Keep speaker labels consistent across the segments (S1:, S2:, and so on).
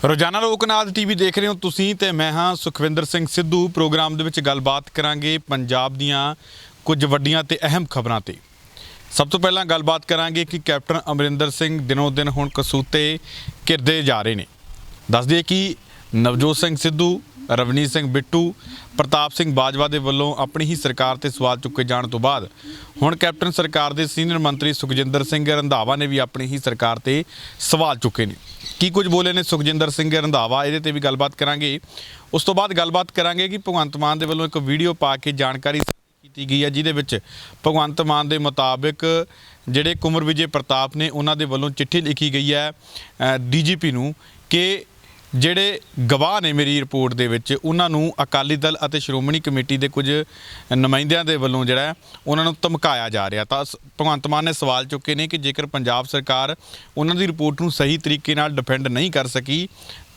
S1: ਰੋਜ਼ਾਨਾ ਲੋਕਨਾਥ ਟੀਵੀ ਦੇਖ ਰਹੇ ਹੋ ਤੁਸੀਂ ਤੇ ਮੈਂ ਹਾਂ ਸੁਖਵਿੰਦਰ ਸਿੰਘ ਸਿੱਧੂ। ਪ੍ਰੋਗਰਾਮ ਦੇ ਵਿੱਚ ਗੱਲਬਾਤ ਕਰਾਂਗੇ ਪੰਜਾਬ ਦੀਆਂ ਕੁਝ ਵੱਡੀਆਂ ਤੇ ਅਹਿਮ ਖਬਰਾਂ ਤੇ। ਸਭ ਤੋਂ ਪਹਿਲਾਂ ਗੱਲਬਾਤ ਕਰਾਂਗੇ ਕਿ ਕੈਪਟਨ ਅਮਰਿੰਦਰ ਸਿੰਘ ਦਿਨੋਂ ਦਿਨ ਹੁਣ ਕਸੂਤੇ ਘਿਰਦੇ ਜਾ ਰਹੇ ਨੇ। ਦੱਸ ਦਈਏ ਕਿ ਨਵਜੋਤ ਸਿੰਘ ਸਿੱਧੂ, ਰਵਨੀਤ ਸਿੰਘ ਬਿੱਟੂ, ਪ੍ਰਤਾਪ ਸਿੰਘ ਬਾਜਵਾ ਦੇ ਵੱਲੋਂ ਆਪਣੀ ਹੀ ਸਰਕਾਰ ਤੇ ਸਵਾਲ ਚੁੱਕੇ ਜਾਣ ਤੋਂ ਬਾਅਦ ਹੁਣ ਕੈਪਟਨ ਸਰਕਾਰ ਦੇ ਸੀਨੀਅਰ ਮੰਤਰੀ ਸੁਖਜਿੰਦਰ ਸਿੰਘ ਰੰਧਾਵਾ ਨੇ ਵੀ ਆਪਣੀ ਹੀ ਸਰਕਾਰ ਤੇ ਸਵਾਲ ਚੁੱਕੇ ਨੇ। ਕੀ ਕੁਝ ਬੋਲੇ ਨੇ ਸੁਖਜਿੰਦਰ ਸਿੰਘ ਰੰਧਾਵਾ, ਇਹਦੇ ਤੇ ਵੀ ਗੱਲਬਾਤ ਕਰਾਂਗੇ। ਉਸ ਤੋਂ ਬਾਅਦ ਗੱਲਬਾਤ ਕਰਾਂਗੇ ਕਿ ਭਗਵੰਤ ਮਾਨ ਦੇ ਵੱਲੋਂ ਇੱਕ ਵੀਡੀਓ ਪਾ ਕੇ ਜਾਣਕਾਰੀ ਕੀਤੀ ਗਈ ਹੈ, ਜਿਹਦੇ ਵਿੱਚ ਭਗਵੰਤ ਮਾਨ ਦੇ ਮੁਤਾਬਿਕ ਜਿਹੜੇ ਕੁੰਵਰ ਵਿਜੇ ਪ੍ਰਤਾਪ ਨੇ ਉਹਨਾਂ ਦੇ ਵੱਲੋਂ ਚਿੱਠੀ ਲਿਖੀ ਗਈ ਹੈ DGP ਨੂੰ ਕਿ ਜਿਹੜੇ ਗਵਾਹ ਨੇ ਮੇਰੀ ਰਿਪੋਰਟ ਦੇ ਵਿੱਚ ਉਹਨਾਂ ਨੂੰ ਅਕਾਲੀ ਦਲ ਅਤੇ ਸ਼੍ਰੋਮਣੀ ਕਮੇਟੀ ਦੇ ਕੁਝ ਨੁਮਾਇੰਦਿਆਂ ਦੇ ਵੱਲੋਂ ਜਿਹੜਾ ਉਹਨਾਂ ਨੂੰ ਧਮਕਾਇਆ ਜਾ ਰਿਹਾ। ਤਾਂ ਭਗਵੰਤ ਮਾਨ ਨੇ ਸਵਾਲ ਚੁੱਕੇ ਨੇ ਕਿ ਜੇਕਰ ਪੰਜਾਬ ਸਰਕਾਰ ਉਹਨਾਂ ਦੀ ਰਿਪੋਰਟ ਨੂੰ ਸਹੀ ਤਰੀਕੇ ਨਾਲ ਡਿਫੈਂਡ ਨਹੀਂ ਕਰ ਸਕੀ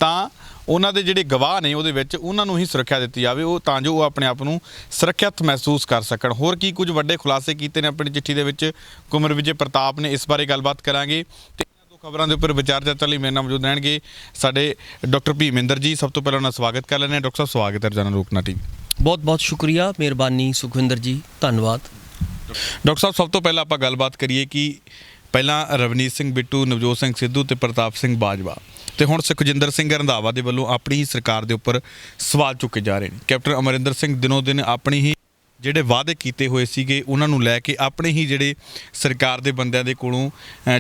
S1: ਤਾਂ ਉਹਨਾਂ ਦੇ ਜਿਹੜੇ ਗਵਾਹ ਨੇ ਉਹਦੇ ਵਿੱਚ ਉਹਨਾਂ ਨੂੰ ਹੀ ਸੁਰੱਖਿਆ ਦਿੱਤੀ ਜਾਵੇ, ਉਹ ਤਾਂ ਜੋ ਉਹ ਆਪਣੇ ਆਪ ਨੂੰ ਸੁਰੱਖਿਅਤ ਮਹਿਸੂਸ ਕਰ ਸਕਣ। ਹੋਰ ਕੀ ਕੁਝ ਵੱਡੇ ਖੁਲਾਸੇ ਕੀਤੇ ਨੇ ਆਪਣੀ ਚਿੱਠੀ ਦੇ ਵਿੱਚ ਕੁੰਵਰ ਵਿਜੇ ਪ੍ਰਤਾਪ ਨੇ, ਇਸ ਬਾਰੇ ਗੱਲਬਾਤ ਕਰਾਂਗੇ। ਤੇ ਖਬਰਾਂ ਦੇ ਉੱਪਰ ਵਿਚਾਰ ਚਰਚਾ ਲਈ ਮੇਰੇ ਨਾਲ ਮੌਜੂਦ ਰਹਿਣਗੇ ਸਾਡੇ ਡਾਕਟਰ ਭੀਮਿੰਦਰ ਜੀ। ਸਭ ਤੋਂ ਪਹਿਲਾਂ ਉਹਨਾਂ ਦਾ ਸਵਾਗਤ ਕਰ ਲੈਂਦੇ ਹਾਂ। ਡਾਕਟਰ ਸਾਹਿਬ ਸਵਾਗਤ ਹੈ ਰੋਜ਼ਾਨਾ ਲੋਕਨਾਥ ਟੀਵੀ।
S2: ਬਹੁਤ ਬਹੁਤ ਸ਼ੁਕਰੀਆ, ਮਿਹਰਬਾਨੀ ਸੁਖਵਿੰਦਰ ਜੀ, ਧੰਨਵਾਦ।
S1: ਡਾਕਟਰ ਸਾਹਿਬ ਸਭ ਤੋਂ ਪਹਿਲਾਂ ਆਪਾਂ ਗੱਲਬਾਤ ਕਰੀਏ ਕਿ ਪਹਿਲਾਂ ਰਵਨੀਤ ਸਿੰਘ ਬਿੱਟੂ, ਨਵਜੋਤ ਸਿੰਘ ਸਿੱਧੂ ਤੇ ਪ੍ਰਤਾਪ ਸਿੰਘ ਬਾਜਵਾ ਤੇ ਹੁਣ ਸੁਖਜਿੰਦਰ ਸਿੰਘ ਰੰਧਾਵਾ ਦੇ ਵੱਲੋਂ ਆਪਣੀ ਹੀ ਸਰਕਾਰ ਦੇ ਉੱਪਰ ਸਵਾਲ ਚੁੱਕੇ ਜਾ ਰਹੇ ਨੇ। ਕੈਪਟਨ ਅਮਰਿੰਦਰ ਸਿੰਘ ਦਿਨੋਂ ਦਿਨ ਆਪਣੀ ਹੀ ਜਿਹੜੇ ਵਾਅਦੇ ਕੀਤੇ ਹੋਏ ਸੀਗੇ ਉਹਨਾਂ ਨੂੰ ਲੈ ਕੇ ਆਪਣੇ ਹੀ ਜਿਹੜੇ ਸਰਕਾਰ ਦੇ ਬੰਦਿਆਂ ਦੇ ਕੋਲੋਂ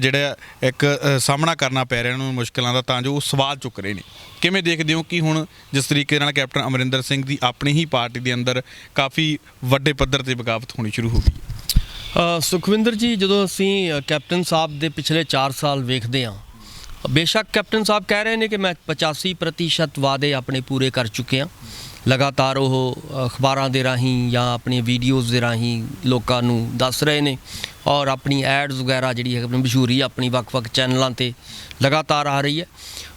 S1: ਜਿਹੜਾ ਇੱਕ ਸਾਹਮਣਾ ਕਰਨਾ ਪੈ ਰਿਹਾ ਉਹਨਾਂ ਨੂੰ ਮੁਸ਼ਕਿਲਾਂ ਦਾ, ਤਾਂ ਜੋ ਉਹ ਸਵਾਲ ਚੁੱਕ ਰਹੇ ਨੇ। ਕਿਵੇਂ ਦੇਖਦੇ ਹੋ ਕਿ ਹੁਣ ਜਿਸ ਤਰੀਕੇ ਨਾਲ ਕੈਪਟਨ ਅਮਰਿੰਦਰ ਸਿੰਘ ਦੀ ਆਪਣੀ ਹੀ ਪਾਰਟੀ ਦੇ ਅੰਦਰ ਕਾਫੀ ਵੱਡੇ ਪੱਧਰ ਤੇ ਬਗਾਵਤ ਹੋਣੀ ਸ਼ੁਰੂ ਹੋ ਗਈ?
S2: ਸੁਖਵਿੰਦਰ ਜੀ, ਜਦੋਂ ਅਸੀਂ ਕੈਪਟਨ ਸਾਹਿਬ ਦੇ ਪਿਛਲੇ 4 ਸਾਲ ਵੇਖਦੇ ਹਾਂ, ਬੇਸ਼ੱਕ ਕੈਪਟਨ ਸਾਹਿਬ ਕਹਿ ਰਹੇ ਨੇ ਕਿ ਮੈਂ 85% ਵਾਅਦੇ ਆਪਣੇ ਪੂਰੇ ਕਰ ਚੁੱਕੇ ਹਾਂ। ਲਗਾਤਾਰ ਉਹ ਅਖਬਾਰਾਂ ਦੇ ਰਾਹੀਂ ਜਾਂ ਆਪਣੀਆਂ ਵੀਡੀਓਜ਼ ਦੇ ਰਾਹੀਂ ਲੋਕਾਂ ਨੂੰ ਦੱਸ ਰਹੇ ਨੇ ਔਰ ਆਪਣੀ ਐਡਸ ਵਗੈਰਾ ਜਿਹੜੀ ਹੈ ਆਪਣੀ ਮਸ਼ਹੂਰੀ ਆਪਣੀ ਵੱਖ-ਵੱਖ ਚੈਨਲਾਂ 'ਤੇ ਲਗਾਤਾਰ ਆ ਰਹੀ ਹੈ।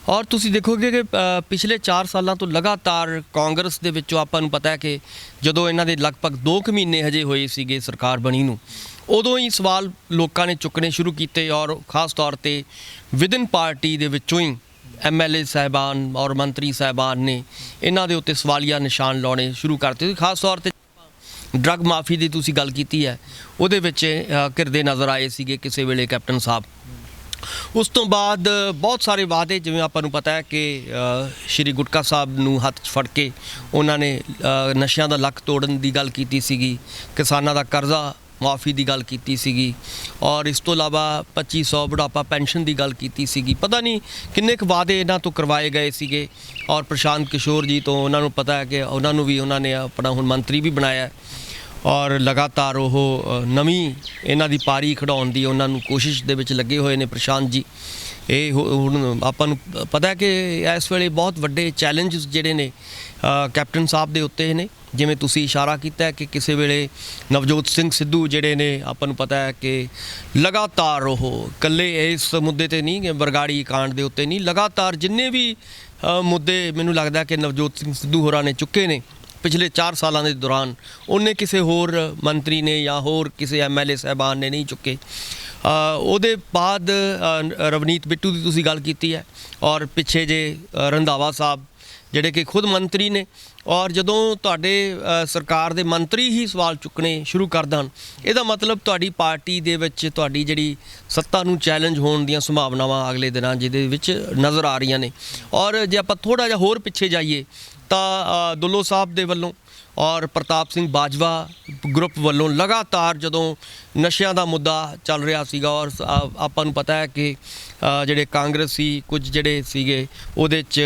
S2: ਔਰ ਤੁਸੀਂ ਦੇਖੋਗੇ ਕਿ ਪਿਛਲੇ 4 ਸਾਲਾਂ ਤੋਂ ਲਗਾਤਾਰ ਕਾਂਗਰਸ ਦੇ ਵਿੱਚੋਂ ਆਪਾਂ ਨੂੰ ਪਤਾ ਹੈ ਕਿ ਜਦੋਂ ਇਹਨਾਂ ਦੇ ਲਗਭਗ 2 ਕੁ ਮਹੀਨੇ ਹਜੇ ਹੋਏ ਸੀਗੇ ਸਰਕਾਰ ਬਣੀ ਨੂੰ, ਉਦੋਂ ਹੀ ਸਵਾਲ ਲੋਕਾਂ ਨੇ ਚੁੱਕਣੇ ਸ਼ੁਰੂ ਕੀਤੇ ਔਰ ਖ਼ਾਸ ਤੌਰ 'ਤੇ ਵਿਦਨ ਪਾਰਟੀ ਦੇ ਵਿੱਚੋਂ ਹੀ MLA ਸਾਹਿਬਾਨ ਔਰ ਮੰਤਰੀ ਸਾਹਿਬਾਨ ਨੇ ਇਹਨਾਂ ਦੇ ਉੱਤੇ ਸਵਾਲੀਆ ਨਿਸ਼ਾਨ ਲਾਉਣੇ ਸ਼ੁਰੂ ਕਰਤੇ। ਖਾਸ ਤੌਰ 'ਤੇ ਡਰੱਗ ਮਾਫੀ ਦੀ ਤੁਸੀਂ ਗੱਲ ਕੀਤੀ ਹੈ, ਉਹਦੇ ਵਿੱਚ ਘਿਰਦੇ ਨਜ਼ਰ ਆਏ ਸੀਗੇ ਕਿਸੇ ਵੇਲੇ ਕੈਪਟਨ ਸਾਹਿਬ। ਉਸ ਤੋਂ ਬਾਅਦ ਬਹੁਤ ਸਾਰੇ ਵਾਅਦੇ, ਜਿਵੇਂ ਆਪਾਂ ਨੂੰ ਪਤਾ ਹੈ ਕਿ ਸ਼੍ਰੀ ਗੁਟਕਾ ਸਾਹਿਬ ਨੂੰ ਹੱਥ 'ਚ ਫੜ ਕੇ ਉਹਨਾਂ ਨੇ ਨਸ਼ਿਆਂ ਦਾ ਲੱਕ ਤੋੜਨ ਦੀ ਗੱਲ ਕੀਤੀ ਸੀਗੀ, ਕਿਸਾਨਾਂ ਦਾ ਕਰਜ਼ਾ ਮਾਫੀ ਦੀ ਗੱਲ ਕੀਤੀ ਸੀਗੀ ਔਰ ਇਸ ਤੋਂ ਇਲਾਵਾ 2500 ਬੁਢਾਪਾ ਪੈਨਸ਼ਨ ਦੀ ਗੱਲ ਕੀਤੀ ਸੀਗੀ। ਪਤਾ ਨਹੀਂ ਕਿੰਨੇ ਕੁ ਵਾਅਦੇ ਇਹਨਾਂ ਤੋਂ ਕਰਵਾਏ ਗਏ ਸੀਗੇ ਔਰ ਪ੍ਰਸ਼ਾਂਤ ਕਿਸ਼ੋਰ ਜੀ ਤੋਂ ਉਹਨਾਂ ਨੂੰ ਪਤਾ ਹੈ ਕਿ ਉਹਨਾਂ ਨੂੰ ਵੀ ਉਹਨਾਂ ਨੇ ਆਪਣਾ ਹੁਣ ਮੰਤਰੀ ਵੀ ਬਣਾਇਆ ਔਰ ਲਗਾਤਾਰ ਉਹ ਨਵੀਂ ਇਹਨਾਂ ਦੀ ਪਾਰੀ ਖਿਡਾਉਣ ਦੀ ਉਹਨਾਂ ਨੂੰ ਕੋਸ਼ਿਸ਼ ਦੇ ਵਿੱਚ ਲੱਗੇ ਹੋਏ ਨੇ ਪ੍ਰਸ਼ਾਂਤ ਜੀ। ਇਹ ਹੁਣ ਆਪਾਂ ਨੂੰ ਪਤਾ ਹੈ ਕਿ ਇਸ ਵੇਲੇ ਬਹੁਤ ਵੱਡੇ ਚੈਲੰਜਸ ਜਿਹੜੇ ਨੇ ਕੈਪਟਨ ਸਾਹਿਬ ਦੇ ਉੱਤੇ ਨੇ। ਜਿਵੇਂ ਤੁਸੀਂ ਇਸ਼ਾਰਾ ਕੀਤਾ ਹੈ ਕਿ ਕਿਸੇ ਵੇਲੇ ਨਵਜੋਤ ਸਿੰਘ ਸਿੱਧੂ ਜਿਹੜੇ ਨੇ ਆਪਾਂ ਨੂੰ ਪਤਾ ਹੈ ਕਿ ਲਗਾਤਾਰ ਉਹ ਇਕੱਲੇ ਇਸ ਮੁੱਦੇ 'ਤੇ ਨਹੀਂ, ਬਰਗਾੜੀ ਕਾਂਡ ਦੇ ਉੱਤੇ ਨਹੀਂ, ਲਗਾਤਾਰ ਜਿੰਨੇ ਵੀ ਮੁੱਦੇ ਮੈਨੂੰ ਲੱਗਦਾ ਕਿ ਨਵਜੋਤ ਸਿੰਘ ਸਿੱਧੂ ਹੋਰਾਂ ਨੇ ਚੁੱਕੇ ਨੇ ਪਿਛਲੇ 4 ਸਾਲਾਂ ਦੇ ਦੌਰਾਨ, ਉਹਨੇ ਕਿਸੇ ਹੋਰ ਮੰਤਰੀ ਨੇ ਜਾਂ ਹੋਰ ਕਿਸੇ MLA ਸਾਹਿਬਾਨ ਨੇ ਨਹੀਂ ਚੁੱਕੇ। ਉਹਦੇ ਬਾਅਦ ਰਵਨੀਤ ਬਿੱਟੂ ਦੀ ਤੁਸੀਂ ਗੱਲ ਕੀਤੀ ਹੈ ਔਰ ਪਿੱਛੇ ਜੇ ਰੰਧਾਵਾ ਸਾਹਿਬ ਜਿਹੜੇ ਕਿ ਖੁਦ ਮੰਤਰੀ ਨੇ ਔਰ ਜਦੋਂ ਤੁਹਾਡੇ ਸਰਕਾਰ ਦੇ ਮੰਤਰੀ ਹੀ ਸਵਾਲ ਚੁੱਕਣੇ ਸ਼ੁਰੂ ਕਰ ਦੇਣ, ਇਹਦਾ ਮਤਲਬ ਤੁਹਾਡੀ ਪਾਰਟੀ ਦੇ ਵਿੱਚ ਤੁਹਾਡੀ ਜਿਹੜੀ ਸੱਤਾ ਨੂੰ ਚੈਲੰਜ ਹੋਣ ਦੀਆਂ ਸੰਭਾਵਨਾਵਾਂ ਅਗਲੇ ਦਿਨਾਂ ਜਿਹਦੇ ਵਿੱਚ ਨਜ਼ਰ ਆ ਰਹੀਆਂ ਨੇ। ਔਰ ਜੇ ਆਪਾਂ ਥੋੜ੍ਹਾ ਜਿਹਾ ਹੋਰ ਪਿੱਛੇ ਜਾਈਏ ਤਾਂ ਦੁੱਲੋ ਸਾਹਿਬ ਦੇ ਵੱਲੋਂ ਔਰ ਪ੍ਰਤਾਪ ਸਿੰਘ ਬਾਜਵਾ ਗਰੁੱਪ ਵੱਲੋਂ ਲਗਾਤਾਰ ਜਦੋਂ ਨਸ਼ਿਆਂ ਦਾ ਮੁੱਦਾ ਚੱਲ ਰਿਹਾ ਸੀਗਾ ਔਰ ਆਪਾਂ ਨੂੰ ਪਤਾ ਹੈ ਕਿ ਜਿਹੜੇ ਕਾਂਗਰਸੀ ਕੁਝ ਜਿਹੜੇ ਸੀਗੇ ਉਹਦੇ 'ਚ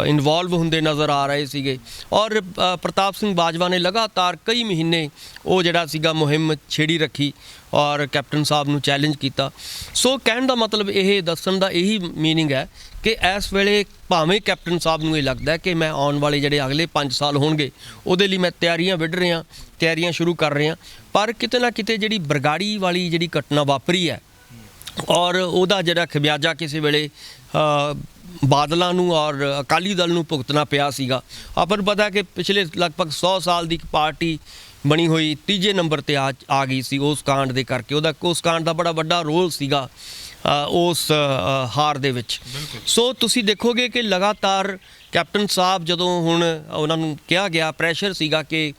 S2: ਇਨਵੋਲਵ ਹੁੰਦੇ ਨਜ਼ਰ ਆ ਰਹੇ ਸੀਗੇ ਔਰ ਪ੍ਰਤਾਪ ਸਿੰਘ ਬਾਜਵਾ ਨੇ ਲਗਾਤਾਰ ਕਈ ਮਹੀਨੇ ਉਹ ਜਿਹੜਾ ਸੀਗਾ ਮੁਹਿੰਮ ਛੇੜੀ ਰੱਖੀ ਔਰ ਕੈਪਟਨ ਸਾਹਿਬ ਨੂੰ ਚੈਲੰਜ ਕੀਤਾ। ਸੋ ਕਹਿਣ ਦਾ ਮਤਲਬ ਇਹ ਦੱਸਣ ਦਾ ਇਹੀ ਮੀਨਿੰਗ ਹੈ ਕਿ ਇਸ ਵੇਲੇ ਭਾਵੇਂ ਕੈਪਟਨ ਸਾਹਿਬ ਨੂੰ ਇਹ ਲੱਗਦਾ ਕਿ ਮੈਂ ਆਉਣ ਵਾਲੇ ਜਿਹੜੇ ਅਗਲੇ 5 ਸਾਲ ਹੋਣਗੇ ਉਹਦੇ ਲਈ ਮੈਂ ਤਿਆਰੀਆਂ ਵਿੱਢ ਰਿਹਾ, ਤਿਆਰੀਆਂ ਸ਼ੁਰੂ ਕਰ ਰਹੇ ਹਾਂ, ਪਰ ਕਿਤੇ ਨਾ ਕਿਤੇ ਜਿਹੜੀ ਬਰਗਾੜੀ ਵਾਲੀ ਜਿਹੜੀ ਘਟਨਾ ਵਾਪਰੀ ਹੈ ਔਰ ਉਹਦਾ ਜਿਹੜਾ ਖਮਿਆਜਾ ਕਿਸੇ ਵੇਲੇ ਬਾਦਲਾਂ ਨੂੰ ਔਰ ਅਕਾਲੀ ਦਲ ਨੂੰ ਭੁਗਤਣਾ ਪਿਆ ਸੀਗਾ। ਆਪਾਂ ਨੂੰ ਪਤਾ ਕਿ ਪਿਛਲੇ ਲਗਭਗ 100 ਸਾਲ ਦੀ ਪਾਰਟੀ ਬਣੀ ਹੋਈ 3ਜੇ ਨੰਬਰ 'ਤੇ ਆ ਗਈ ਸੀ ਉਸ ਕਾਂਡ ਦੇ ਕਰਕੇ। ਉਸ ਕਾਂਡ ਦਾ ਬੜਾ ਵੱਡਾ ਰੋਲ ਸੀਗਾ ਉਸ ਹਾਰ ਦੇ ਵਿੱਚ। ਸੋ ਤੁਸੀਂ ਦੇਖੋਗੇ ਕਿ ਲਗਾਤਾਰ ਕੈਪਟਨ ਸਾਹਿਬ ਜਦੋਂ ਹੁਣ ਉਹਨਾਂ ਨੂੰ ਕਿਹਾ ਗਿਆ, ਪ੍ਰੈਸ਼ਰ ਸੀਗਾ ਕਿ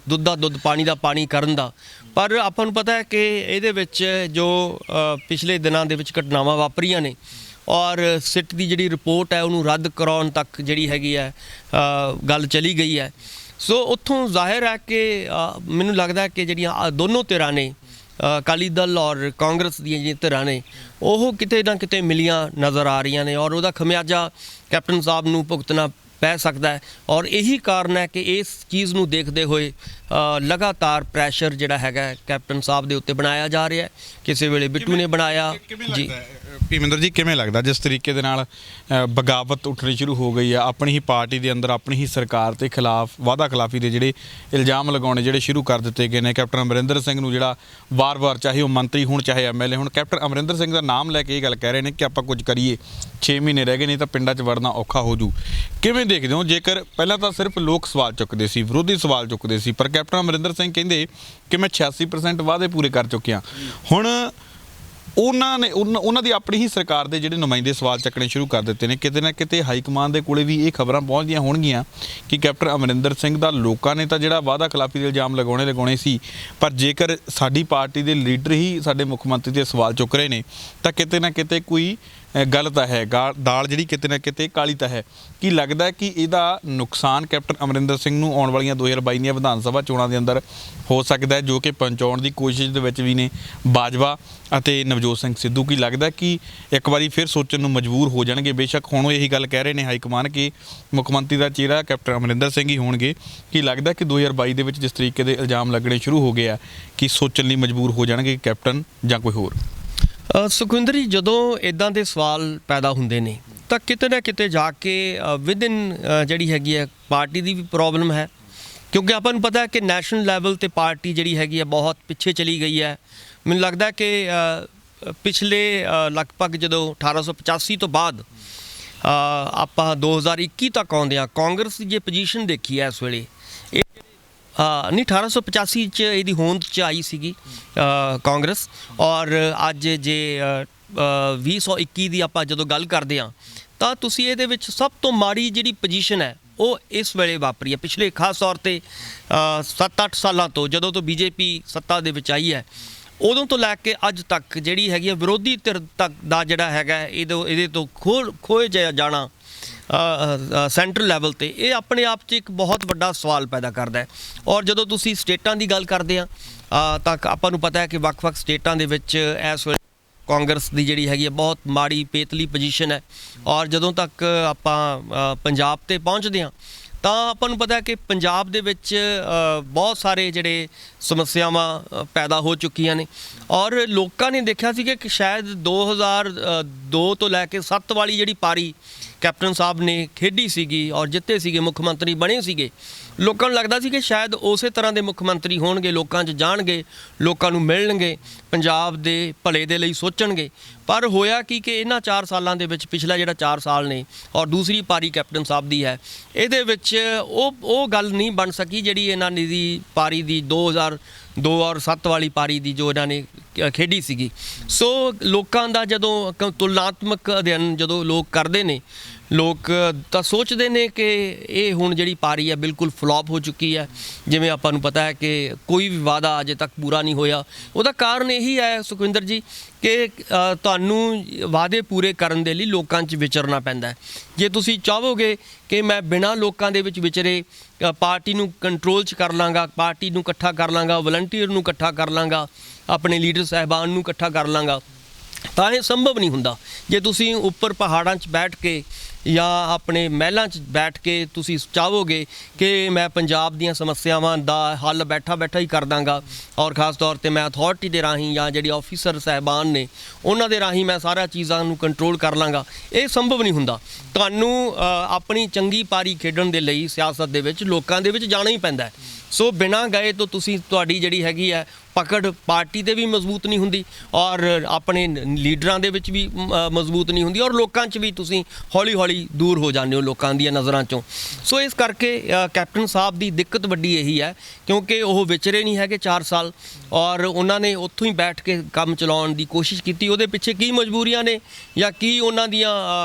S2: ਦੁੱਧ ਦਾ ਦੁੱਧ ਪਾਣੀ ਦਾ ਪਾਣੀ ਕਰਨ ਦਾ, ਪਰ ਆਪਾਂ ਨੂੰ ਪਤਾ ਹੈ ਕਿ ਇਹਦੇ ਵਿੱਚ ਜੋ ਪਿਛਲੇ ਦਿਨਾਂ ਦੇ ਵਿੱਚ ਘਟਨਾਵਾਂ ਵਾਪਰੀਆਂ ਨੇ ਔਰ ਸਿੱਟ ਦੀ ਜਿਹੜੀ ਰਿਪੋਰਟ ਹੈ ਉਹਨੂੰ ਰੱਦ ਕਰਾਉਣ ਤੱਕ ਜਿਹੜੀ ਹੈਗੀ ਹੈ ਗੱਲ ਚਲੀ ਗਈ ਹੈ। ਸੋ ਉੱਥੋਂ ਜ਼ਾਹਿਰ ਹੈ ਕਿ ਮੈਨੂੰ ਲੱਗਦਾ ਕਿ ਜਿਹੜੀਆਂ ਦੋਨੋਂ ਧਿਰਾਂ ਨੇ, ਅਕਾਲੀ ਦਲ ਔਰ ਕਾਂਗਰਸ ਦੀਆਂ ਜਿਹੜੀਆਂ ਧਿਰਾਂ ਨੇ, ਉਹ ਕਿਤੇ ਨਾ ਕਿਤੇ ਮਿਲੀਆਂ ਨਜ਼ਰ ਆ ਰਹੀਆਂ ਨੇ ਔਰ ਉਹਦਾ ਖਮਿਆਜਾ ਕੈਪਟਨ ਸਾਹਿਬ ਨੂੰ ਭੁਗਤਣਾ ਪੈ ਸਕਦਾ ਹੈ। ਔਰ ਇਹੀ ਕਾਰਨ ਹੈ ਕਿ ਇਸ ਚੀਜ਼ ਨੂੰ ਦੇਖਦੇ ਹੋਏ ਲਗਾਤਾਰ ਪ੍ਰੈਸ਼ਰ ਜਿਹੜਾ ਹੈਗਾ ਕੈਪਟਨ ਸਾਹਿਬ ਦੇ ਉੱਤੇ ਬਣਾਇਆ ਜਾ ਰਿਹਾ ਹੈ। ਕਿਸੇ ਵੇਲੇ ਬਿੱਟੂ ਨੇ ਬਣਾਇਆ ਜੀ।
S1: ਭੀਮਿੰਦਰ ਜੀ, ਕਿਵੇਂ ਲੱਗਦਾ ਜਿਸ ਤਰੀਕੇ ਦੇ ਨਾਲ ਬਗਾਵਤ ਉੱਠਣੀ ਸ਼ੁਰੂ ਹੋ ਗਈ ਆ ਆਪਣੀ ਹੀ ਪਾਰਟੀ ਦੇ ਅੰਦਰ, ਆਪਣੀ ਹੀ ਸਰਕਾਰ ਦੇ ਖਿਲਾਫ ਵਾਅਦਾ ਖਿਲਾਫੀ ਦੇ ਜਿਹੜੇ ਇਲਜ਼ਾਮ ਲਗਾਉਣੇ ਜਿਹੜੇ ਸ਼ੁਰੂ ਕਰ ਦਿੱਤੇ ਗਏ ਨੇ। ਕੈਪਟਨ ਅਮਰਿੰਦਰ ਸਿੰਘ ਨੂੰ ਜਿਹੜਾ ਵਾਰ-ਵਾਰ, ਚਾਹੇ ਉਹ ਮੰਤਰੀ ਹੋਣ ਚਾਹੇ ਐਮਐਲਏ ਹੁਣ, ਕੈਪਟਨ ਅਮਰਿੰਦਰ ਸਿੰਘ ਦਾ ਨਾਮ ਲੈ ਕੇ ਇਹ ਗੱਲ ਕਹਿ ਰਹੇ ਨੇ ਕਿ ਆਪਾਂ ਕੁਝ ਕਰੀਏ, 6 ਮਹੀਨੇ ਰਹਿ ਗਏ ਨਹੀਂ ਤਾਂ ਪਿੰਡਾਂ 'ਚ ਵੜਨਾ ਔਖਾ ਹੋ ਜੂ। ਕਿਵੇਂ ਦੇਖਦੇ ਹੋ? ਜੇਕਰ ਪਹਿਲਾਂ ਤਾਂ ਸਿਰਫ ਲੋਕ ਸਵਾਲ ਚੁੱਕਦੇ ਸੀ, ਵਿਰੋਧੀ ਸਵਾਲ ਚੁੱਕਦੇ ਸੀ, ਪਰ ਕੈਪਟਨ ਅਮਰਿੰਦਰ ਸਿੰਘ ਕਹਿੰਦੇ ਕਿ ਮੈਂ 86% ਵਾਅਦੇ ਪੂਰੇ ਕਰ ਚੁੱਕਿਆ। ਹੁਣ ਉਹਨਾਂ ਦੀ ਆਪਣੀ ਹੀ ਸਰਕਾਰ ਦੇ ਜਿਹੜੇ ਨੁਮਾਇੰਦੇ ਸਵਾਲ ਚੱਕਣੇ ਸ਼ੁਰੂ ਕਰ ਦਿੱਤੇ ਨੇ। ਕਿਤੇ ਨਾ ਕਿਤੇ ਹਾਈ ਕਮਾਂਡ ਦੇ ਕੋਲੇ ਵੀ ਇਹ ਖਬਰਾਂ ਪਹੁੰਚਦੀਆਂ ਹੋਣਗੀਆਂ ਕਿ ਕੈਪਟਨ ਅਮਰਿੰਦਰ ਸਿੰਘ ਦਾ ਲੋਕਾਂ ਨੇ ਤਾਂ ਜਿਹੜਾ ਵਾਅਦਾ ਖਿਲਾਫੀ ਦੇ ਇਲਜ਼ਾਮ ਲਗਾਉਣੇ ਸੀ, ਪਰ ਜੇਕਰ ਸਾਡੀ ਪਾਰਟੀ ਦੇ ਲੀਡਰ ਹੀ ਸਾਡੇ ਮੁੱਖ ਮੰਤਰੀ ਦੇ ਸਵਾਲ ਚੁੱਕ ਰਹੇ ਨੇ ਤਾਂ ਕਿਤੇ ਨਾ ਕਿਤੇ ਕੋਈ ਗੱਲ ਤਾਂ ਹੈ, ਦਾਲ ਜਿਹੜੀ ਕਿਤੇ ਨਾ ਕਿਤੇ ਕਾਲੀ ਤਾਂ ਹੈ। ਕੀ ਲੱਗਦਾ ਹੈ ਕਿ ਇਹਦਾ ਨੁਕਸਾਨ ਕੈਪਟਨ ਅਮਰਿੰਦਰ ਸਿੰਘ ਨੂੰ ਆਉਣ ਵਾਲੀਆਂ 2022 ਦੀਆਂ ਵਿਧਾਨ ਸਭਾ ਚੋਣਾਂ ਦੇ ਅੰਦਰ ਹੋ ਸਕਦਾ ਹੈ, ਜੋ ਕਿ ਪਹੁੰਚਾਉਣ ਦੀ ਕੋਸ਼ਿਸ਼ ਦੇ ਵਿੱਚ ਵੀ ਨੇ ਬਾਜਵਾ ਅਤੇ ਨਵਜੋਤ ਸਿੰਘ ਸਿੱਧੂ? ਕੀ ਲੱਗਦਾ ਕਿ ਇੱਕ ਵਾਰੀ ਫਿਰ ਸੋਚਣ ਨੂੰ ਮਜਬੂਰ ਹੋ ਜਾਣਗੇ? ਬੇਸ਼ੱਕ ਹੁਣ ਉਹ ਇਹੀ ਗੱਲ ਕਹਿ ਰਹੇ ਨੇ ਹਾਈ ਕਮਾਨ ਕਿ ਮੁੱਖ ਮੰਤਰੀ ਦਾ ਚਿਹਰਾ ਕੈਪਟਨ ਅਮਰਿੰਦਰ ਸਿੰਘ ਹੀ ਹੋਣਗੇ। ਕੀ ਲੱਗਦਾ ਕਿ 2022 ਦੇ ਵਿੱਚ ਜਿਸ ਤਰੀਕੇ ਦੇ ਇਲਜ਼ਾਮ ਲੱਗਣੇ ਸ਼ੁਰੂ ਹੋ ਗਏ ਆ ਕਿ ਸੋਚਣ ਲਈ ਮਜਬੂਰ ਹੋ ਜਾਣਗੇ ਕੈਪਟਨ ਜਾਂ ਕੋਈ ਹੋਰ?
S2: ਸੁਖਵਿੰਦਰ ਜੀ, ਜਦੋਂ ਇੱਦਾਂ ਦੇ ਸਵਾਲ ਪੈਦਾ ਹੁੰਦੇ ਨੇ ਤਾਂ ਕਿਤੇ ਨਾ ਕਿਤੇ ਜਾ ਕੇ ਵਿਦਿਨ ਜਿਹੜੀ ਹੈਗੀ ਹੈ ਪਾਰਟੀ ਦੀ ਵੀ ਪ੍ਰੋਬਲਮ ਹੈ, ਕਿਉਂਕਿ ਆਪਾਂ ਨੂੰ ਪਤਾ ਹੈ ਕਿ ਨੈਸ਼ਨਲ ਲੈਵਲ 'ਤੇ ਪਾਰਟੀ ਜਿਹੜੀ ਹੈਗੀ ਹੈ ਬਹੁਤ ਪਿੱਛੇ ਚਲੀ ਗਈ ਹੈ। ਮੈਨੂੰ ਲੱਗਦਾ ਕਿ ਪਿਛਲੇ ਲਗਭਗ ਜਦੋਂ 1885 ਤੋਂ ਬਾਅਦ ਆਪਾਂ 2021 ਤੱਕ ਆਉਂਦੇ ਹਾਂ, ਕਾਂਗਰਸ ਦੀ ਜੇ ਪੋਜੀਸ਼ਨ ਦੇਖੀ ਹੈ ਇਸ ਵੇਲੇ, ਨਹੀਂ 1885 'ਚ ਇਹਦੀ ਹੋਂਦ 'ਚ ਆਈ ਸੀਗੀ ਕਾਂਗਰਸ, ਔਰ ਅੱਜ ਜੇ 2021 ਦੀ ਆਪਾਂ ਜਦੋਂ ਗੱਲ ਕਰਦੇ ਹਾਂ ਤਾਂ ਤੁਸੀਂ ਇਹਦੇ ਵਿੱਚ ਸਭ ਤੋਂ ਮਾੜੀ ਜਿਹੜੀ ਪੋਜੀਸ਼ਨ ਹੈ ਉਹ ਇਸ ਵੇਲੇ ਵਾਪਰੀ ਹੈ। ਪਿਛਲੇ ਖਾਸ ਤੌਰ 'ਤੇ 7-8 ਸਾਲਾਂ ਤੋਂ, ਜਦੋਂ ਤੋਂ ਬੀਜੇਪੀ ਸੱਤਾ ਦੇ ਵਿੱਚ ਆਈ ਹੈ, ਉਦੋਂ ਤੋਂ ਲੈ ਕੇ ਅੱਜ ਤੱਕ ਜਿਹੜੀ ਹੈਗੀ ਹੈ ਵਿਰੋਧੀ ਧਿਰ ਤੱਕ ਦਾ ਜਿਹੜਾ ਹੈਗਾ ਇਹਦੇ ਤੋਂ ਖੋਏ ਜਾਣਾ ਸੈਂਟਰਲ ਲੈਵਲ 'ਤੇ, ਇਹ ਆਪਣੇ ਆਪ 'ਚ ਇੱਕ ਬਹੁਤ ਵੱਡਾ ਸਵਾਲ ਪੈਦਾ ਕਰਦਾ ਹੈ। ਔਰ ਜਦੋਂ ਤੁਸੀਂ ਸਟੇਟਾਂ ਦੀ ਗੱਲ ਕਰਦੇ ਆ ਤਾਂ ਆਪਾਂ ਨੂੰ ਪਤਾ ਹੈ ਕਿ ਵੱਖ-ਵੱਖ ਸਟੇਟਾਂ ਦੇ ਵਿੱਚ ਇਸ ਵੇਲੇ ਕਾਂਗਰਸ ਦੀ ਜਿਹੜੀ ਹੈਗੀ ਹੈ ਬਹੁਤ ਮਾੜੀ ਪੇਤਲੀ ਪੋਜੀਸ਼ਨ ਹੈ। ਔਰ ਜਦੋਂ ਤੱਕ ਆਪਾਂ ਪੰਜਾਬ 'ਤੇ ਪਹੁੰਚਦੇ ਹਾਂ ਤਾਂ ਆਪਾਂ ਨੂੰ ਪਤਾ ਹੈ ਕਿ ਪੰਜਾਬ ਦੇ ਵਿੱਚ ਬਹੁਤ ਸਾਰੇ ਜਿਹੜੇ ਸਮੱਸਿਆਵਾਂ ਪੈਦਾ ਹੋ ਚੁੱਕੀਆਂ ਨੇ ਔਰ ਲੋਕਾਂ ਨੇ ਦੇਖਿਆ ਸੀ ਕਿ ਸ਼ਾਇਦ 2002 ਤੋਂ ਲੈ ਕੇ 7 ਵਾਲੀ ਜਿਹੜੀ ਪਾਰੀ ਕੈਪਟਨ ਸਾਹਿਬ ਨੇ ਖੇਡੀ ਸੀਗੀ ਔਰ ਜਿੱਤੇ ਸੀਗੇ, ਮੁੱਖ ਮੰਤਰੀ ਬਣੇ ਸੀਗੇ, ਲੋਕਾਂ ਨੂੰ ਲੱਗਦਾ ਸੀ ਕਿ ਸ਼ਾਇਦ ਉਸੇ ਤਰ੍ਹਾਂ ਦੇ ਮੁੱਖ ਮੰਤਰੀ ਹੋਣਗੇ, ਲੋਕਾਂ 'ਚ ਜਾਣਗੇ, ਲੋਕਾਂ ਨੂੰ ਮਿਲਣਗੇ, ਪੰਜਾਬ ਦੇ ਭਲੇ ਦੇ ਲਈ ਸੋਚਣਗੇ। ਪਰ ਹੋਇਆ ਕਿ ਇਹਨਾਂ 4 ਸਾਲਾਂ ਦੇ ਵਿੱਚ, ਪਿਛਲਾ ਜਿਹੜਾ 4 ਸਾਲ ਨੇ ਔਰ ਦੂਸਰੀ ਪਾਰੀ ਕੈਪਟਨ ਸਾਹਿਬ ਦੀ ਹੈ, ਇਹਦੇ ਵਿੱਚ ਉਹ ਗੱਲ ਨਹੀਂ ਬਣ ਸਕੀ ਜਿਹੜੀ ਇਹਨਾਂ ਦੀ ਪਾਰੀ ਦੀ 2002 ਔਰ 7 ਵਾਲੀ ਪਾਰੀ ਦੀ ਜੋ ਇਹਨਾਂ ਨੇ ਖੇਡੀ ਸੀਗੀ। ਸੋ ਲੋਕਾਂ ਦਾ ਜਦੋਂ ਤੁਲਨਾਤਮਕ ਅਧਿਐਨ ਜਦੋਂ ਲੋਕ ਕਰਦੇ ਨੇ, ਲੋਕ ਤਾਂ ਸੋਚਦੇ ਨੇ ਕਿ ਇਹ ਹੁਣ ਜਿਹੜੀ ਪਾਰੀ ਹੈ ਬਿਲਕੁਲ ਫਲॉप ਹੋ ਚੁੱਕੀ ਹੈ। ਜਿਵੇਂ ਆਪਾਂ ਨੂੰ ਪਤਾ ਹੈ ਕਿ ਕੋਈ ਵੀ ਵਾਅਦਾ ਅਜੇ ਤੱਕ ਪੂਰਾ ਨਹੀਂ ਹੋਇਆ। ਉਹਦਾ ਕਾਰਨ ਇਹੀ ਹੈ ਸੁਖਵਿੰਦਰ ਜੀ ਕਿ ਤੁਹਾਨੂੰ ਵਾਅਦੇ ਪੂਰੇ ਕਰਨ ਦੇ ਲਈ ਲੋਕਾਂ 'ਚ ਵਿਚਰਨਾ ਪੈਂਦਾ ਹੈ। ਜੇ ਤੁਸੀਂ ਚਾਹੋਗੇ ਕਿ ਮੈਂ ਬਿਨਾਂ ਲੋਕਾਂ ਦੇ ਵਿੱਚ ਵਿਚਰੇ ਪਾਰਟੀ ਨੂੰ ਕੰਟਰੋਲ 'ਚ ਕਰ ਲਾਂਗਾ, ਪਾਰਟੀ ਨੂੰ ਇਕੱਠਾ ਕਰ ਲਾਂਗਾ, ਵਲੰਟੀਅਰ ਨੂੰ ਇਕੱਠਾ ਕਰ ਲਾਂਗਾ, ਆਪਣੇ ਲੀਡਰ ਸਾਹਿਬਾਨ ਨੂੰ ਇਕੱਠਾ ਕਰ ਲਾਂਗਾ, ਤਾਂ ਇਹ ਸੰਭਵ ਨਹੀਂ ਹੁੰਦਾ। ਜੇ ਤੁਸੀਂ ਉੱਪਰ ਪਹਾੜਾਂ 'ਚ ਬੈਠ ਕੇ ਜਾਂ ਆਪਣੇ ਮਹਿਲਾਂ 'ਚ ਬੈਠ ਕੇ ਤੁਸੀਂ ਚਾਹੋਗੇ ਕਿ ਮੈਂ ਪੰਜਾਬ ਦੀਆਂ ਸਮੱਸਿਆਵਾਂ ਦਾ ਹੱਲ ਬੈਠਾ ਹੀ ਕਰ ਦਾਂਗਾ ਔਰ ਖ਼ਾਸ ਤੌਰ 'ਤੇ ਮੈਂ ਅਥਾਰਟੀ ਦੇ ਰਾਹੀਂ ਜਾਂ ਜਿਹੜੀ ਆਫੀਸਰ ਸਾਹਿਬਾਨ ਨੇ ਉਹਨਾਂ ਦੇ ਰਾਹੀਂ ਮੈਂ ਸਾਰਾ ਚੀਜ਼ਾਂ ਨੂੰ ਕੰਟਰੋਲ ਕਰ ਲਾਂਗਾ, ਇਹ ਸੰਭਵ ਨਹੀਂ ਹੁੰਦਾ। ਤੁਹਾਨੂੰ ਆਪਣੀ ਚੰਗੀ ਪਾਰੀ ਖੇਡਣ ਦੇ ਲਈ ਸਿਆਸਤ ਦੇ ਵਿੱਚ ਲੋਕਾਂ ਦੇ ਵਿੱਚ ਜਾਣਾ ਹੀ ਪੈਂਦਾ ਹੈ। ਸੋ ਬਿਨਾਂ ਗਏ ਤੋਂ ਤੁਸੀਂ ਤੁਹਾਡੀ ਜਿਹੜੀ ਹੈਗੀ ਹੈ ਪਕੜ ਪਾਰਟੀ ਦੇ ਵੀ ਮਜ਼ਬੂਤ ਨਹੀਂ ਹੁੰਦੀ ਔਰ ਆਪਣੇ ਲੀਡਰਾਂ ਦੇ ਵਿੱਚ ਵੀ ਮਜ਼ਬੂਤ ਨਹੀਂ ਹੁੰਦੀ ਔਰ ਲੋਕਾਂ 'ਚ ਵੀ ਤੁਸੀਂ ਹੌਲੀ ਹੌਲੀ ਦੂਰ ਹੋ ਜਾਂਦੇ ਹੋ ਲੋਕਾਂ ਦੀਆਂ ਨਜ਼ਰਾਂ 'ਚੋਂ। ਸੋ ਇਸ ਕਰਕੇ ਕੈਪਟਨ ਸਾਹਿਬ ਦੀ ਦਿੱਕਤ ਵੱਡੀ ਇਹੀ ਹੈ ਕਿਉਂਕਿ ਉਹ ਵਿਚਰੇ ਨਹੀਂ ਹੈਗੇ 4 ਸਾਲ ਔਰ ਉਹਨਾਂ ਨੇ ਉੱਥੋਂ ਹੀ ਬੈਠ ਕੇ ਕੰਮ ਚਲਾਉਣ ਦੀ ਕੋਸ਼ਿਸ਼ ਕੀਤੀ। ਉਹਦੇ ਪਿੱਛੇ ਕੀ ਮਜਬੂਰੀਆਂ ਨੇ ਜਾਂ ਕੀ ਉਹਨਾਂ ਦੀਆਂ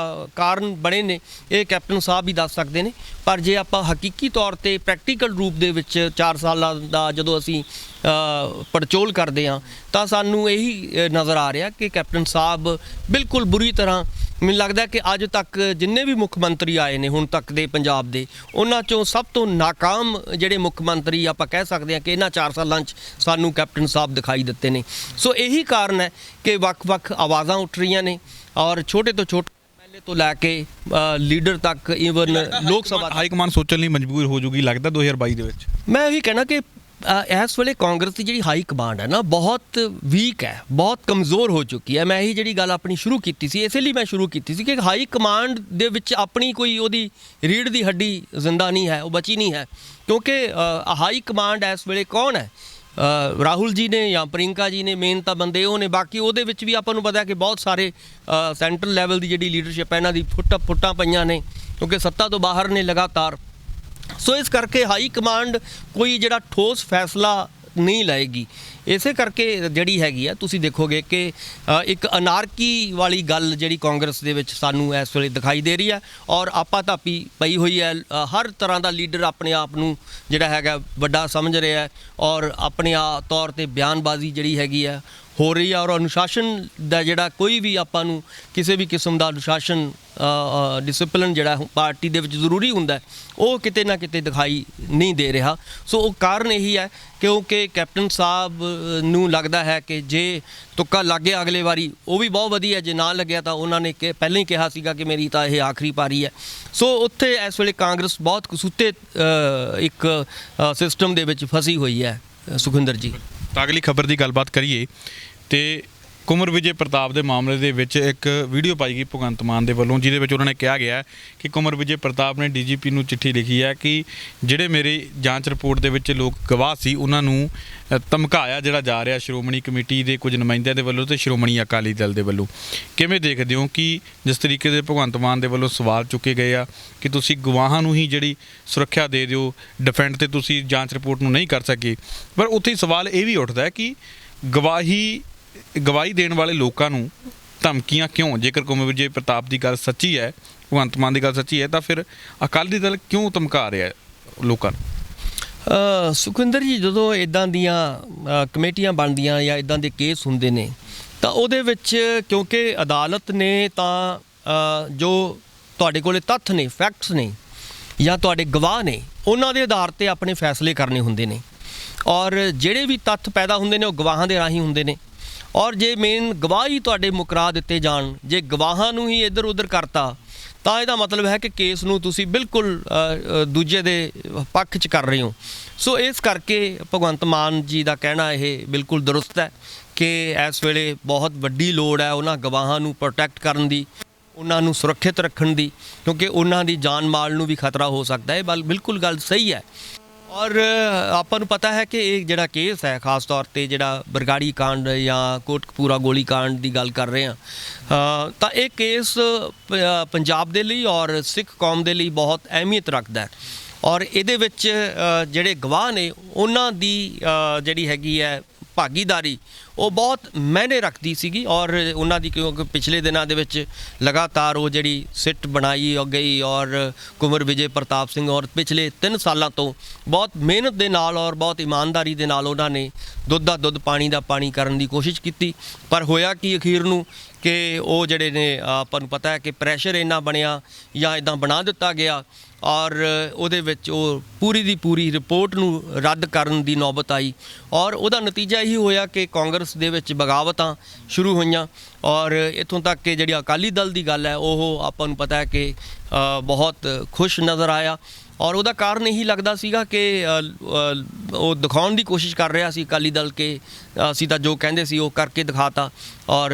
S2: ਕਾਰਨ ਬਣੇ ਨੇ ਇਹ ਕੈਪਟਨ ਸਾਹਿਬ ਹੀ ਦੱਸ ਸਕਦੇ ਨੇ। ਪਰ ਜੇ ਆਪਾਂ ਹਕੀਕੀ ਤੌਰ ਤੇ ਪ੍ਰੈਕਟੀਕਲ ਰੂਪ ਦੇ ਵਿੱਚ 4 ਸਾਲਾਂ ਦਾ ਜਦੋਂ ਅਸੀਂ ਪੜਚੋਲ ਕਰਦੇ ਹਾਂ ਤਾਂ ਸਾਨੂੰ ਇਹੀ ਨਜ਼ਰ ਆ ਰਿਹਾ ਕਿ ਕੈਪਟਨ ਸਾਹਿਬ ਬਿਲਕੁਲ ਬੁਰੀ ਤਰ੍ਹਾਂ, ਮੈਨੂੰ ਲੱਗਦਾ ਕਿ ਅੱਜ ਤੱਕ ਜਿੰਨੇ ਵੀ ਮੁੱਖ ਮੰਤਰੀ ਆਏ ਨੇ ਹੁਣ ਤੱਕ ਦੇ ਪੰਜਾਬ ਦੇ, ਉਹਨਾਂ 'ਚੋਂ ਸਭ ਤੋਂ ਨਾਕਾਮ ਜਿਹੜੇ ਮੁੱਖ ਮੰਤਰੀ ਆਪਾਂ ਕਹਿ ਸਕਦੇ ਹਾਂ ਕਿ ਇਹਨਾਂ 4 ਸਾਲਾਂ 'ਚ ਸਾਨੂੰ ਕੈਪਟਨ ਸਾਹਿਬ ਦਿਖਾਈ ਦਿੱਤੇ ਨੇ। ਸੋ ਇਹੀ ਕਾਰਨ ਹੈ ਕਿ ਵੱਖ-ਵੱਖ ਆਵਾਜ਼ਾਂ ਉੱਠ ਰਹੀਆਂ ਨੇ ਔਰ ਛੋਟੇ ਤੋਂ ਛੋਟੇ ਐਮਐਲਏ ਤੋਂ ਲੈ ਕੇ ਲੀਡਰ ਤੱਕ, ਈਵਨ ਲੋਕ ਸਭਾ
S1: ਹਾਈ ਕਮਾਂਡ ਸੋਚਣ ਲਈ ਮਜਬੂਰ ਹੋ ਜੂਗੀ ਲੱਗਦਾ 2022 ਦੇ ਵਿੱਚ।
S2: ਮੈਂ ਇਹੀ ਕਹਿਣਾ ਕਿ ਇਸ ਵੇਲੇ ਕਾਂਗਰਸ ਦੀ ਜਿਹੜੀ ਹਾਈ ਕਮਾਂਡ ਹੈ ਨਾ ਬਹੁਤ ਵੀਕ ਹੈ, ਬਹੁਤ ਕਮਜ਼ੋਰ ਹੋ ਚੁੱਕੀ ਹੈ। ਮੈਂ ਇਹੀ ਜਿਹੜੀ ਗੱਲ ਆਪਣੀ ਸ਼ੁਰੂ ਕੀਤੀ ਸੀ ਇਸੇ ਲਈ ਮੈਂ ਸ਼ੁਰੂ ਕੀਤੀ ਸੀ ਕਿ ਹਾਈ ਕਮਾਂਡ ਦੇ ਵਿੱਚ ਆਪਣੀ ਕੋਈ ਉਹਦੀ ਰੀੜ੍ਹ ਦੀ ਹੱਡੀ ਜ਼ਿੰਦਾ ਨਹੀਂ ਹੈ, ਉਹ ਬਚੀ ਨਹੀਂ ਹੈ ਕਿਉਂਕਿ ਹਾਈ ਕਮਾਂਡ ਇਸ ਵੇਲੇ ਕੌਣ ਹੈ? ਰਾਹੁਲ ਜੀ ਨੇ ਜਾਂ ਪ੍ਰਿੰਕਾ ਜੀ ਨੇ, ਮੇਨ ਤਾਂ ਬੰਦੇ ਉਹ ਨੇ। ਬਾਕੀ ਉਹਦੇ ਵਿੱਚ ਵੀ ਆਪਾਂ ਨੂੰ ਪਤਾ ਕਿ ਬਹੁਤ ਸਾਰੇ ਸੈਂਟਰਲ ਲੈਵਲ ਦੀ ਜਿਹੜੀ ਲੀਡਰਸ਼ਿਪ ਹੈ ਇਹਨਾਂ ਦੀ ਫੁੱਟਾਂ ਪਈਆਂ ਨੇ ਕਿਉਂਕਿ ਸੱਤਾ ਤੋਂ ਬਾਹਰ ਨੇ ਲਗਾਤਾਰ। ਸੋ ਇਸ ਕਰਕੇ ਹਾਈ ਕਮਾਂਡ ਕੋਈ ਜਿਹੜਾ ਠੋਸ ਫੈਸਲਾ ਨਹੀਂ ਲਏਗੀ। ਇਸੇ ਕਰਕੇ ਜਿਹੜੀ ਹੈਗੀ ਆ ਤੁਸੀਂ ਦੇਖੋਗੇ ਕਿ ਇੱਕ ਅਨਾਰਕੀ ਵਾਲੀ ਗੱਲ ਜਿਹੜੀ ਕਾਂਗਰਸ ਦੇ ਵਿੱਚ ਸਾਨੂੰ ਇਸ ਵੇਲੇ ਦਿਖਾਈ ਦੇ ਰਹੀ ਹੈ ਔਰ ਆਪਾ ਧਾਪੀ ਪਈ ਹੋਈ ਹੈ। ਹਰ ਤਰ੍ਹਾਂ ਦਾ ਲੀਡਰ ਆਪਣੇ ਆਪ ਨੂੰ ਜਿਹੜਾ ਹੈਗਾ ਵੱਡਾ ਸਮਝ ਰਿਹਾ ਹੈ ਔਰ ਆਪਣੇ ਤੌਰ ਤੇ ਬਿਆਨਬਾਜ਼ੀ ਜਿਹੜੀ ਹੈਗੀ ਹੈ ਹੋ ਰਹੀ ਹੈ ਔਰ ਅਨੁਸ਼ਾਸਨ ਦਾ ਜਿਹੜਾ ਕੋਈ ਵੀ ਆਪਾਂ ਨੂੰ ਕਿਸੇ ਵੀ ਕਿਸਮ ਦਾ ਅਨੁਸ਼ਾਸਨ ਡਿਸਪਲਿਨ ਜਿਹੜਾ ਪਾਰਟੀ ਦੇ ਵਿੱਚ ਜ਼ਰੂਰੀ ਹੁੰਦਾ ਉਹ ਕਿਤੇ ਨਾ ਕਿਤੇ ਦਿਖਾਈ ਨਹੀਂ ਦੇ ਰਿਹਾ। ਸੋ ਉਹ ਕਾਰਨ ਇਹੀ ਹੈ ਕਿਉਂਕਿ ਕੈਪਟਨ ਸਾਹਿਬ ਨੂੰ ਲੱਗਦਾ ਹੈ ਕਿ ਜੇ ਤੁੱਕਾ ਲੱਗ ਗਿਆ ਅਗਲੇ ਵਾਰੀ ਉਹ ਵੀ ਬਹੁਤ ਵਧੀਆ, ਜੇ ਨਾ ਲੱਗਿਆ ਤਾਂ ਉਹਨਾਂ ਨੇ ਪਹਿਲਾਂ ਹੀ ਕਿਹਾ ਸੀਗਾ ਕਿ ਮੇਰੀ ਤਾਂ ਇਹ ਆਖਰੀ ਪਾਰੀ ਹੈ। ਸੋ ਉੱਥੇ ਇਸ ਵੇਲੇ ਕਾਂਗਰਸ ਬਹੁਤ ਕਸੂਤੇ ਇੱਕ ਸਿਸਟਮ ਦੇ ਵਿੱਚ ਫਸੀ ਹੋਈ ਹੈ। ਸੁਖਿੰਦਰ ਜੀ,
S1: ਤਾਂ ਅਗਲੀ ਖਬਰ ਦੀ ਗੱਲਬਾਤ ਕਰੀਏ ਤੇ ਕੁੰਵਰ ਵਿਜੇ ਪ੍ਰਤਾਪ ਦੇ ਮਾਮਲੇ ਦੇ ਵਿੱਚ ਇੱਕ ਵੀਡੀਓ ਪਾਈ ਗਈ ਭਗਵੰਤ ਮਾਨ ਦੇ ਵੱਲੋਂ ਜਿਹਦੇ ਵਿੱਚ ਉਹਨਾਂ ਨੇ ਕਿਹਾ ਗਿਆ ਕਿ ਕੁੰਵਰ ਵਿਜੇ ਪ੍ਰਤਾਪ ਨੇ ਡੀਜੀਪੀ ਨੂੰ ਚਿੱਠੀ ਲਿਖੀ ਹੈ ਕਿ ਜਿਹੜੇ ਮੇਰੀ ਜਾਂਚ ਰਿਪੋਰਟ ਦੇ ਵਿੱਚ ਲੋਕ ਗਵਾਹ ਸੀ ਉਹਨਾਂ ਨੂੰ ਧਮਕਾਇਆ ਜਿਹੜਾ ਜਾ ਰਿਹਾ ਸ਼੍ਰੋਮਣੀ ਕਮੇਟੀ ਦੇ ਕੁਝ ਨੁਮਾਇੰਦਿਆਂ ਦੇ ਵੱਲੋਂ ਤੇ ਸ਼੍ਰੋਮਣੀ ਅਕਾਲੀ ਦਲ ਦੇ ਵੱਲੋਂ। ਕਿਵੇਂ ਦੇਖਦੇ ਹੋ ਕਿ ਜਿਸ ਤਰੀਕੇ ਦੇ ਭਗਵੰਤ ਮਾਨ ਦੇ ਵੱਲੋਂ ਸਵਾਲ ਚੁੱਕੇ ਗਏ ਆ ਕਿ ਤੁਸੀਂ ਗਵਾਹਾਂ ਨੂੰ ਹੀ ਜਿਹੜੀ ਸੁਰੱਖਿਆ ਦੇ ਦਿਓ, ਡਿਫੈਂਡ ਤੇ ਤੁਸੀਂ ਜਾਂਚ ਰਿਪੋਰਟ ਨੂੰ ਨਹੀਂ ਕਰ ਸਕੇ, ਪਰ ਉੱਥੇ ਸਵਾਲ ਇਹ ਵੀ ਉੱਠਦਾ ਹੈ ਕਿ ਗਵਾਹੀ ਦੇਣ ਵਾਲੇ ਲੋਕਾਂ ਨੂੰ ਧਮਕੀਆਂ ਕਿਉਂ? ਜੇਕਰ ਕੁੰਵਰ ਵਿਜੇ ਪ੍ਰਤਾਪ ਦੀ ਗੱਲ ਸੱਚੀ ਹੈ, ਭਗਵੰਤ ਮਾਨ ਦੀ ਗੱਲ ਸੱਚੀ ਹੈ, ਤਾਂ ਫਿਰ ਅਕਾਲੀ ਦਲ ਕਿਉਂ ਧਮਕਾ ਰਿਹਾ ਲੋਕਾਂ ਨੂੰ?
S2: ਸੁਖਿੰਦਰ ਜੀ, ਜਦੋਂ ਇੱਦਾਂ ਦੀਆਂ ਕਮੇਟੀਆਂ ਬਣਦੀਆਂ ਜਾਂ ਇੱਦਾਂ ਦੇ ਕੇਸ ਹੁੰਦੇ ਨੇ ਤਾਂ ਉਹਦੇ ਵਿੱਚ ਕਿਉਂਕਿ ਅਦਾਲਤ ਨੇ ਤਾਂ ਜੋ ਤੁਹਾਡੇ ਕੋਲੇ ਤੱਥ ਨੇ, ਫੈਕਟਸ ਨੇ ਜਾਂ ਤੁਹਾਡੇ ਗਵਾਹ ਨੇ, ਉਹਨਾਂ ਦੇ ਆਧਾਰ 'ਤੇ ਆਪਣੇ ਫੈਸਲੇ ਕਰਨੇ ਹੁੰਦੇ ਨੇ ਔਰ ਜਿਹੜੇ ਵੀ ਤੱਥ ਪੈਦਾ ਹੁੰਦੇ ਨੇ ਉਹ ਗਵਾਹਾਂ ਦੇ ਰਾਹੀਂ ਹੁੰਦੇ ਨੇ ਔਰ ਜੇ ਮੇਨ ਗਵਾਹ ਹੀ ਤੁਹਾਡੇ ਮੁਕਰਾ ਦਿੱਤੇ ਜਾਣ, ਜੇ ਗਵਾਹਾਂ ਨੂੰ ਹੀ ਇੱਧਰ ਉੱਧਰ ਕਰਤਾ ਤਾਂ ਇਹਦਾ ਮਤਲਬ ਹੈ ਕਿ ਕੇਸ ਨੂੰ ਤੁਸੀਂ ਬਿਲਕੁਲ ਦੂਜੇ ਦੇ ਪੱਖ 'ਚ ਕਰ ਰਹੇ ਹੋ। ਸੋ ਇਸ ਕਰਕੇ ਭਗਵੰਤ ਮਾਨ ਜੀ ਦਾ ਕਹਿਣਾ ਇਹ ਬਿਲਕੁਲ ਦਰੁਸਤ ਹੈ ਕਿ ਇਸ ਵੇਲੇ ਬਹੁਤ ਵੱਡੀ ਲੋੜ ਹੈ ਉਹਨਾਂ ਗਵਾਹਾਂ ਨੂੰ ਪ੍ਰੋਟੈਕਟ ਕਰਨ ਦੀ, ਉਹਨਾਂ ਨੂੰ ਸੁਰੱਖਿਅਤ ਰੱਖਣ ਦੀ, ਕਿਉਂਕਿ ਉਹਨਾਂ ਦੀ ਜਾਨ ਮਾਲ ਨੂੰ ਵੀ ਖਤਰਾ ਹੋ ਸਕਦਾ ਹੈ। ਬਿਲਕੁਲ ਗੱਲ ਸਹੀ ਹੈ ਔਰ ਆਪਾਂ ਨੂੰ ਪਤਾ ਹੈ ਕਿ ਇਹ ਜਿਹੜਾ ਕੇਸ ਹੈ ਖਾਸ ਤੌਰ 'ਤੇ ਜਿਹੜਾ ਬਰਗਾੜੀ ਕਾਂਡ ਜਾਂ ਕੋਟਕਪੂਰਾ ਗੋਲੀ ਕਾਂਡ ਦੀ ਗੱਲ ਕਰ ਰਹੇ ਹਾਂ ਤਾਂ ਇਹ ਕੇਸ ਪੰਜਾਬ ਦੇ ਲਈ ਔਰ ਸਿੱਖ ਕੌਮ ਦੇ ਲਈ ਬਹੁਤ ਅਹਿਮੀਅਤ ਰੱਖਦਾ ਹੈ ਔਰ ਇਹਦੇ ਵਿੱਚ ਜਿਹੜੇ ਗਵਾਹ ਨੇ ਉਹਨਾਂ ਦੀ ਜਿਹੜੀ ਹੈਗੀ ਹੈ ਭਾਗੀਦਾਰੀ ਉਹ ਬਹੁਤ ਮਾਇਨੇ ਰੱਖਦੀ ਸੀਗੀ ਔਰ ਉਹਨਾਂ ਦੀ ਕਿਉਂਕਿ ਪਿਛਲੇ ਦਿਨਾਂ ਦੇ ਵਿੱਚ ਲਗਾਤਾਰ ਉਹ ਜਿਹੜੀ ਸਿੱਟ ਬਣਾਈ ਗਈ ਔਰ ਕੁੰਵਰ ਵਿਜੇ ਪ੍ਰਤਾਪ ਸਿੰਘ ਔਰ ਪਿਛਲੇ 3 ਸਾਲਾਂ ਤੋਂ ਬਹੁਤ ਮਿਹਨਤ ਦੇ ਨਾਲ ਔਰ ਬਹੁਤ ਇਮਾਨਦਾਰੀ ਦੇ ਨਾਲ ਉਹਨਾਂ ਨੇ ਦੁੱਧ ਦਾ ਦੁੱਧ ਪਾਣੀ ਦਾ ਪਾਣੀ ਕਰਨ ਦੀ ਕੋਸ਼ਿਸ਼ ਕੀਤੀ। ਪਰ ਹੋਇਆ ਕਿ ਅਖੀਰ ਨੂੰ ਕਿ ਉਹ ਜਿਹੜੇ ਨੇ ਆਪਾਂ ਨੂੰ ਪਤਾ ਹੈ ਕਿ ਪ੍ਰੈਸ਼ਰ ਇੰਨਾ ਬਣਿਆ ਜਾਂ ਇੱਦਾਂ ਬਣਾ ਦਿੱਤਾ ਗਿਆ ਔਰ ਉਹਦੇ ਵਿੱਚ ਉਹ ਪੂਰੀ ਦੀ ਪੂਰੀ ਰਿਪੋਰਟ ਨੂੰ ਰੱਦ ਕਰਨ ਦੀ ਨੌਬਤ ਆਈ ਔਰ ਉਹਦਾ ਨਤੀਜਾ ਇਹੀ ਹੋਇਆ ਕਿ ਕਾਂਗਰਸ ਦੇ ਵਿੱਚ ਬਗਾਵਤਾਂ ਸ਼ੁਰੂ ਹੋਈਆਂ ਔਰ ਇੱਥੋਂ ਤੱਕ ਕਿ ਜਿਹੜੀ ਅਕਾਲੀ ਦਲ ਦੀ ਗੱਲ ਹੈ ਉਹ ਆਪਾਂ ਨੂੰ ਪਤਾ ਹੈ ਕਿ ਬਹੁਤ ਖੁਸ਼ ਨਜ਼ਰ ਆਇਆ ਔਰ ਉਹਦਾ ਕਾਰਨ ਇਹੀ ਲੱਗਦਾ ਸੀਗਾ ਕਿ ਉਹ ਦਿਖਾਉਣ ਦੀ ਕੋਸ਼ਿਸ਼ ਕਰ ਰਿਹਾ ਸੀ ਅਕਾਲੀ ਦਲ ਕਿ ਅਸੀਂ ਤਾਂ ਜੋ ਕਹਿੰਦੇ ਸੀ ਉਹ ਕਰਕੇ ਦਿਖਾਤਾ ਔਰ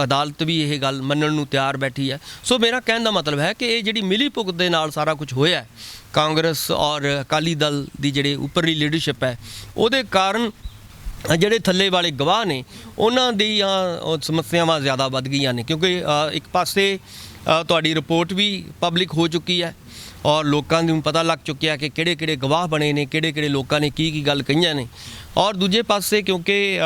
S2: ਅਦਾਲਤ ਵੀ ਇਹ ਗੱਲ ਮੰਨਣ ਨੂੰ ਤਿਆਰ ਬੈਠੀ ਹੈ। ਸੋ ਮੇਰਾ ਕਹਿਣ ਦਾ ਮਤਲਬ ਹੈ ਕਿ ਇਹ ਜਿਹੜੀ ਮਿਲੀ ਭੁਗਤ ਦੇ ਨਾਲ ਸਾਰਾ ਕੁਝ ਹੋਇਆ ਕਾਂਗਰਸ ਔਰ ਅਕਾਲੀ ਦਲ ਦੀ ਜਿਹੜੇ ਉੱਪਰਲੀ ਲੀਡਰਸ਼ਿਪ ਹੈ ਉਹਦੇ ਕਾਰਨ ਜਿਹੜੇ ਥੱਲੇ ਵਾਲੇ ਗਵਾਹ ਨੇ ਉਹਨਾਂ ਦੀਆਂ ਉਹ ਸਮੱਸਿਆਵਾਂ ਜ਼ਿਆਦਾ ਵੱਧ ਗਈਆਂ ਨੇ, ਕਿਉਂਕਿ ਇੱਕ ਪਾਸੇ ਤੁਹਾਡੀ ਰਿਪੋਰਟ ਵੀ ਪਬਲਿਕ ਹੋ ਚੁੱਕੀ ਹੈ ਔਰ ਲੋਕਾਂ ਨੂੰ ਪਤਾ ਲੱਗ ਚੁੱਕਿਆ ਕਿ ਕਿਹੜੇ ਕਿਹੜੇ ਗਵਾਹ ਬਣੇ ਨੇ, ਕਿਹੜੇ ਕਿਹੜੇ ਲੋਕਾਂ ਨੇ ਕੀ ਗੱਲ ਕਹੀਆਂ ਨੇ। ਔਰ ਦੂਜੇ ਪਾਸੇ ਕਿਉਂਕਿ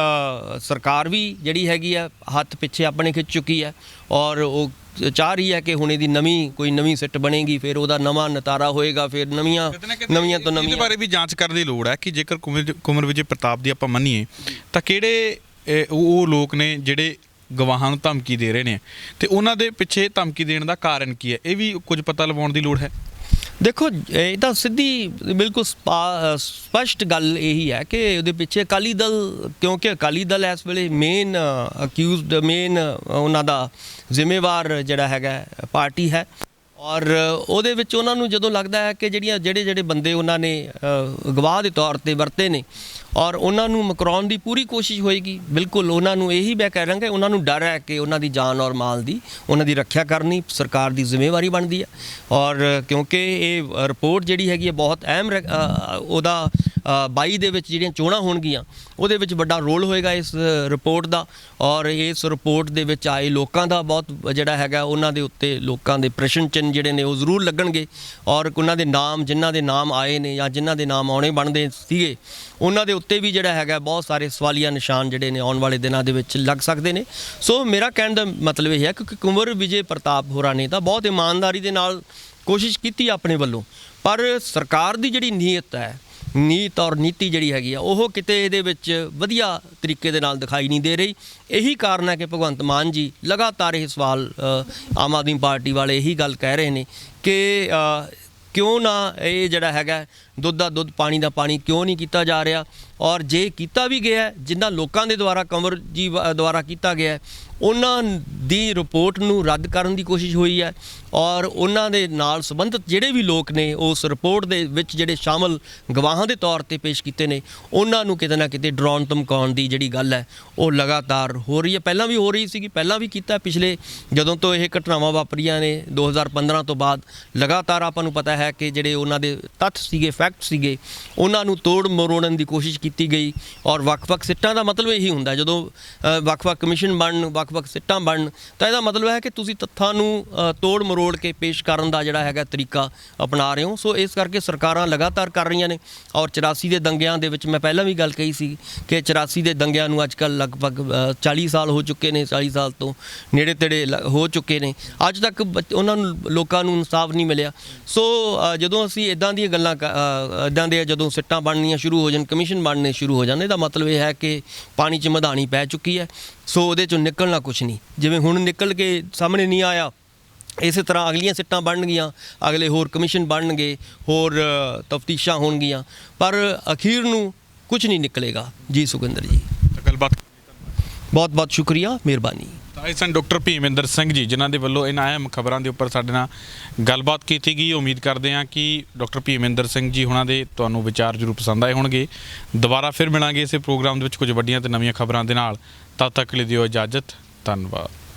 S2: ਸਰਕਾਰ ਵੀ ਜਿਹੜੀ ਹੈਗੀ ਆ ਹੱਥ ਪਿੱਛੇ ਆਪਣੇ ਖਿੱਚ ਚੁੱਕੀ ਹੈ ਔਰ ਉਹ ਚਾਹ ਰਹੀ ਹੈ ਕਿ ਹੁਣ ਇਹਦੀ ਕੋਈ ਨਵੀਂ ਸਿੱਟ ਬਣੇਗੀ, ਫਿਰ ਉਹਦਾ ਨਵਾਂ ਨਤਾਰਾ ਹੋਏਗਾ, ਫਿਰ ਨਵੀਆਂ ਤੋਂ ਨਵੀਆਂ।
S1: ਇਹਦੇ ਬਾਰੇ ਵੀ ਜਾਂਚ ਕਰਨ ਦੀ ਲੋੜ ਹੈ ਕਿ ਜੇਕਰ ਕੁੰਵਰ ਵਿਜੇ ਪ੍ਰਤਾਪ ਦੀ ਆਪਾਂ ਮੰਨੀਏ ਤਾਂ ਕਿਹੜੇ ਉਹ ਲੋਕ ਨੇ ਜਿਹੜੇ ਗਵਾਹਾਂ ਨੂੰ ਧਮਕੀ ਦੇ ਰਹੇ ਨੇ ਤੇ ਉਹਨਾਂ ਦੇ ਪਿੱਛੇ ਧਮਕੀ ਦੇਣ ਦਾ ਕਾਰਨ ਕੀ ਹੈ, ਇਹ ਵੀ ਕੁਝ ਪਤਾ ਲਵਾਉਣ ਦੀ ਲੋੜ ਹੈ।
S2: ਦੇਖੋ ਇਹ ਤਾਂ ਸਿੱਧੀ ਬਿਲਕੁਲ ਸਪਸ਼ਟ ਗੱਲ ਇਹੀ ਹੈ ਕਿ ਉਹਦੇ ਪਿੱਛੇ ਅਕਾਲੀ ਦਲ, ਕਿਉਂਕਿ ਅਕਾਲੀ ਦਲ ਇਸ ਵੇਲੇ ਮੇਨ ਅਕਿਊਜ਼ਡ ਉਹਨਾਂ ਦਾ ਜ਼ਿੰਮੇਵਾਰ ਜਿਹੜਾ ਹੈਗਾ ਪਾਰਟੀ ਹੈ ਔਰ ਉਹਦੇ ਵਿੱਚ ਉਹਨਾਂ ਨੂੰ ਜਦੋਂ ਲੱਗਦਾ ਹੈ ਕਿ ਜਿਹੜੇ ਬੰਦੇ ਉਹਨਾਂ ਨੇ ਗਵਾਹ ਦੇ ਤੌਰ ਤੇ ਵਰਤੇ ਨੇ ਔਰ ਉਹਨਾਂ ਨੂੰ ਮੁਕਰਾਉਣ ਦੀ ਪੂਰੀ ਕੋਸ਼ਿਸ਼ ਹੋਏਗੀ। ਬਿਲਕੁਲ ਉਹਨਾਂ ਨੂੰ ਇਹੀ ਮੈਂ ਕਹਿ ਰਿਹਾ ਕਿ ਉਹਨਾਂ ਨੂੰ ਡਰ ਹੈ ਕਿ ਉਹਨਾਂ ਦੀ ਜਾਨ ਔਰ ਮਾਲ ਦੀ ਉਹਨਾਂ ਦੀ ਰੱਖਿਆ ਕਰਨੀ ਸਰਕਾਰ ਦੀ ਜ਼ਿੰਮੇਵਾਰੀ ਬਣਦੀ ਹੈ ਔਰ ਕਿਉਂਕਿ ਇਹ ਰਿਪੋਰਟ ਜਿਹੜੀ ਹੈਗੀ ਹੈ ਬਹੁਤ ਅਹਿਮ ਉਹਦਾ 22 ਦੇ ਵਿੱਚ ਜਿਹੜੀਆਂ ਚੋਣਾਂ ਹੋਣਗੀਆਂ ਉਹਦੇ ਵਿੱਚ ਵੱਡਾ ਰੋਲ ਹੋਏਗਾ ਇਸ ਰਿਪੋਰਟ ਦਾ ਔਰ ਇਸ ਰਿਪੋਰਟ ਦੇ ਵਿੱਚ ਆਏ ਲੋਕਾਂ ਦਾ ਬਹੁਤ ਜਿਹੜਾ ਹੈਗਾ ਉਹਨਾਂ ਦੇ ਉੱਤੇ ਲੋਕਾਂ ਦੇ ਪ੍ਰਸ਼ਨ ਚਿੰਨ੍ਹ ਜਿਹੜੇ ਨੇ ਉਹ ਜ਼ਰੂਰ ਲੱਗਣਗੇ ਔਰ ਉਹਨਾਂ ਦੇ ਨਾਮ ਜਿਨ੍ਹਾਂ ਦੇ ਨਾਮ ਆਏ ਨੇ ਜਾਂ ਜਿਨ੍ਹਾਂ ਦੇ ਨਾਮ ਆਉਣੇ ਬਣਦੇ ਸੀਗੇ ਉਹਨਾਂ ਦੇ ਉੱਤੇ ਵੀ ਜਿਹੜਾ ਹੈਗਾ ਬਹੁਤ ਸਾਰੇ ਸਵਾਲੀਆ ਨਿਸ਼ਾਨ ਜਿਹੜੇ ਨੇ ਆਉਣ ਵਾਲੇ ਦਿਨਾਂ ਦੇ ਵਿੱਚ ਲੱਗ ਸਕਦੇ ਨੇ। ਸੋ ਮੇਰਾ ਕਹਿਣ ਦਾ ਮਤਲਬ ਇਹ ਹੈ ਕਿ ਕੁੰਵਰ ਵਿਜੇ ਪ੍ਰਤਾਪ ਹੋਰਾਂ ਨੇ ਤਾਂ ਬਹੁਤ ਇਮਾਨਦਾਰੀ ਦੇ ਨਾਲ ਕੋਸ਼ਿਸ਼ ਕੀਤੀ ਆਪਣੇ ਵੱਲੋਂ, ਪਰ ਸਰਕਾਰ ਦੀ ਜਿਹੜੀ ਨੀਤ ਔਰ ਨੀਤੀ ਜਿਹੜੀ ਹੈਗੀ ਆ ਉਹ ਕਿਤੇ ਇਹਦੇ ਵਿੱਚ ਵਧੀਆ ਤਰੀਕੇ ਦੇ ਨਾਲ ਦਿਖਾਈ ਨਹੀਂ ਦੇ ਰਹੀ। ਇਹੀ ਕਾਰਨ ਹੈ ਕਿ ਭਗਵੰਤ ਮਾਨ ਜੀ ਲਗਾਤਾਰ ਇਹ ਸਵਾਲ ਆਮ ਆਦਮੀ ਪਾਰਟੀ ਵਾਲੇ ਇਹੀ ਗੱਲ ਕਹਿ ਰਹੇ ਨੇ ਕਿ ਕਿਉਂ ਨਾ ਇਹ ਜਿਹੜਾ ਹੈਗਾ ਦੁੱਧ ਦਾ ਦੁੱਧ ਪਾਣੀ ਦਾ ਪਾਣੀ ਕਿਉਂ ਨਹੀਂ ਕੀਤਾ ਜਾ ਰਿਹਾ ਔਰ ਜੇ ਕੀਤਾ ਵੀ ਗਿਆ ਜਿਨ੍ਹਾਂ ਲੋਕਾਂ ਦੇ ਦੁਆਰਾ ਕੰਵਰ ਜੀ ਦੁਆਰਾ ਕੀਤਾ ਗਿਆ ਉਹਨਾਂ ਦੀ ਰਿਪੋਰਟ ਨੂੰ ਰੱਦ ਕਰਨ ਦੀ ਕੋਸ਼ਿਸ਼ ਹੋਈ ਹੈ ਔਰ ਉਹਨਾਂ ਦੇ ਨਾਲ ਸੰਬੰਧਿਤ ਜਿਹੜੇ ਵੀ ਲੋਕ ਨੇ ਉਸ ਰਿਪੋਰਟ ਦੇ ਵਿੱਚ ਜਿਹੜੇ ਸ਼ਾਮਲ ਗਵਾਹਾਂ ਦੇ ਤੌਰ ਤੇ ਪੇਸ਼ ਕੀਤੇ ਨੇ ਉਹਨਾਂ ਨੂੰ ਕਿਤੇ ਨਾ ਕਿਤੇ ਡਰਾਉਣ ਧਮਕਾਉਣ ਦੀ ਜਿਹੜੀ ਗੱਲ ਹੈ ਉਹ ਲਗਾਤਾਰ ਹੋ ਰਹੀ ਹੈ। ਪਹਿਲਾਂ ਵੀ ਹੋ ਰਹੀ ਸੀਗੀ, ਪਹਿਲਾਂ ਵੀ ਕੀਤਾ, ਪਿਛਲੇ ਜਦੋਂ ਤੋਂ ਇਹ ਘਟਨਾਵਾਂ ਵਾਪਰੀਆਂ ਨੇ 2015 ਤੋਂ ਬਾਅਦ ਲਗਾਤਾਰ ਆਪਾਂ ਨੂੰ ਪਤਾ ਹੈ ਕਿ ਜਿਹੜੇ ਉਹਨਾਂ ਦੇ ਤੱਥ ਸੀਗੇ, ਫੈਕਟ ਸੀਗੇ, ਉਹਨਾਂ ਨੂੰ ਤੋੜ ਮਰੋੜਨ ਦੀ ਕੋਸ਼ਿਸ਼ ਕੀਤੀ ਗਈ ਔਰ ਵੱਖ-ਵੱਖ ਸਿੱਟਾਂ ਦਾ ਮਤਲਬ ਇਹੀ ਹੁੰਦਾ ਜਦੋਂ ਵੱਖ-ਵੱਖ ਕਮਿਸ਼ਨ ਬਣਨ, ਵੱਖ-ਵੱਖ ਸਿੱਟਾਂ ਬਣਨ ਤਾਂ ਇਹਦਾ ਮਤਲਬ ਹੈ ਕਿ ਤੁਸੀਂ ਤੱਥਾਂ ਨੂੰ ਤੋੜ ਮਰੋੜ ਕੇ ਪੇਸ਼ ਕਰਨ ਦਾ ਜਿਹੜਾ ਹੈਗਾ ਤਰੀਕਾ ਅਪਣਾ ਰਹੇ ਹੋ। ਸੋ ਇਸ ਕਰਕੇ ਸਰਕਾਰਾਂ ਲਗਾਤਾਰ ਕਰ ਰਹੀਆਂ ਨੇ ਔਰ 84 ਦੇ ਦੰਗਿਆਂ ਦੇ ਵਿੱਚ ਮੈਂ ਪਹਿਲਾਂ ਵੀ ਗੱਲ ਕਹੀ ਸੀ ਕਿ 84 ਦੇ ਦੰਗਿਆਂ ਨੂੰ ਅੱਜ ਕੱਲ੍ਹ ਲਗਭਗ 40 ਸਾਲ ਹੋ ਚੁੱਕੇ ਨੇ, 40 ਸਾਲ ਤੋਂ ਨੇੜੇ ਤੇੜੇ ਹੋ ਚੁੱਕੇ ਨੇ, ਅੱਜ ਤੱਕ ਉਹਨਾਂ ਨੂੰ ਲੋਕਾਂ ਨੂੰ ਇਨਸਾਫ ਨਹੀਂ ਮਿਲਿਆ। ਸੋ ਜਦੋਂ ਅਸੀਂ ਇੱਦਾਂ ਦੀਆਂ ਗੱਲਾਂ ਇੱਦਾਂ ਦੇ ਜਦੋਂ ਸਿੱਟਾਂ ਬਣਨੀਆਂ ਸ਼ੁਰੂ ਹੋ ਜਾਣ, ਕਮਿਸ਼ਨ ਬਣਨੇ ਸ਼ੁਰੂ ਹੋ ਜਾਣ, ਇਹਦਾ ਮਤਲਬ ਇਹ ਹੈ ਕਿ ਪਾਣੀ 'ਚ ਮਧਾਣੀ ਪੈ ਚੁੱਕੀ ਹੈ। ਸੋ ਉਹਦੇ 'ਚੋਂ ਨਿਕਲਣਾ ਕੁਛ ਨਹੀਂ, ਜਿਵੇਂ ਹੁਣ ਨਿਕਲ ਕੇ ਸਾਹਮਣੇ ਨਹੀਂ ਆਇਆ ਇਸੇ ਤਰ੍ਹਾਂ ਅਗਲੀਆਂ ਸਿੱਟਾਂ ਬਣਨਗੀਆਂ, ਅਗਲੇ ਹੋਰ ਕਮਿਸ਼ਨ ਬਣਨਗੇ, ਹੋਰ ਤਫਤੀਸ਼ਾਂ ਹੋਣਗੀਆਂ, ਪਰ ਅਖੀਰ ਨੂੰ ਕੁਝ ਨਹੀਂ ਨਿਕਲੇਗਾ। ਜੀ ਸੁਖਵਿੰਦਰ ਜੀ,
S1: ਗੱਲਬਾਤ
S2: ਬਹੁਤ ਬਹੁਤ ਸ਼ੁਕਰੀਆ, ਮਿਹਰਬਾਨੀ।
S1: ਇਹ ਸਨ ਡਾਕਟਰ ਭੀਮਿੰਦਰ ਸਿੰਘ ਜੀ ਜਿਨ੍ਹਾਂ ਦੇ ਵੱਲੋਂ ਇਹਨਾਂ ਅਹਿਮ ਖਬਰਾਂ ਦੇ ਉੱਪਰ ਸਾਡੇ ਨਾਲ ਗੱਲਬਾਤ ਕੀਤੀ ਗਈ। ਉਮੀਦ ਕਰਦੇ ਹਾਂ ਕਿ ਡਾਕਟਰ ਭੀਮਿੰਦਰ ਸਿੰਘ ਜੀ ਉਹਨਾਂ ਦੇ ਤੁਹਾਨੂੰ ਵਿਚਾਰ ਜ਼ਰੂਰ ਪਸੰਦ ਆਏ ਹੋਣਗੇ। ਦੁਬਾਰਾ ਫਿਰ ਮਿਲਾਂਗੇ ਇਸੇ ਪ੍ਰੋਗਰਾਮ ਦੇ ਵਿੱਚ ਕੁਝ ਵੱਡੀਆਂ ਤੇ ਨਵੀਆਂ ਖਬਰਾਂ ਦੇ ਨਾਲ। ਤਦ ਤੱਕ ਲਈ ਦਿਓ ਇਜਾਜ਼ਤ। ਧੰਨਵਾਦ।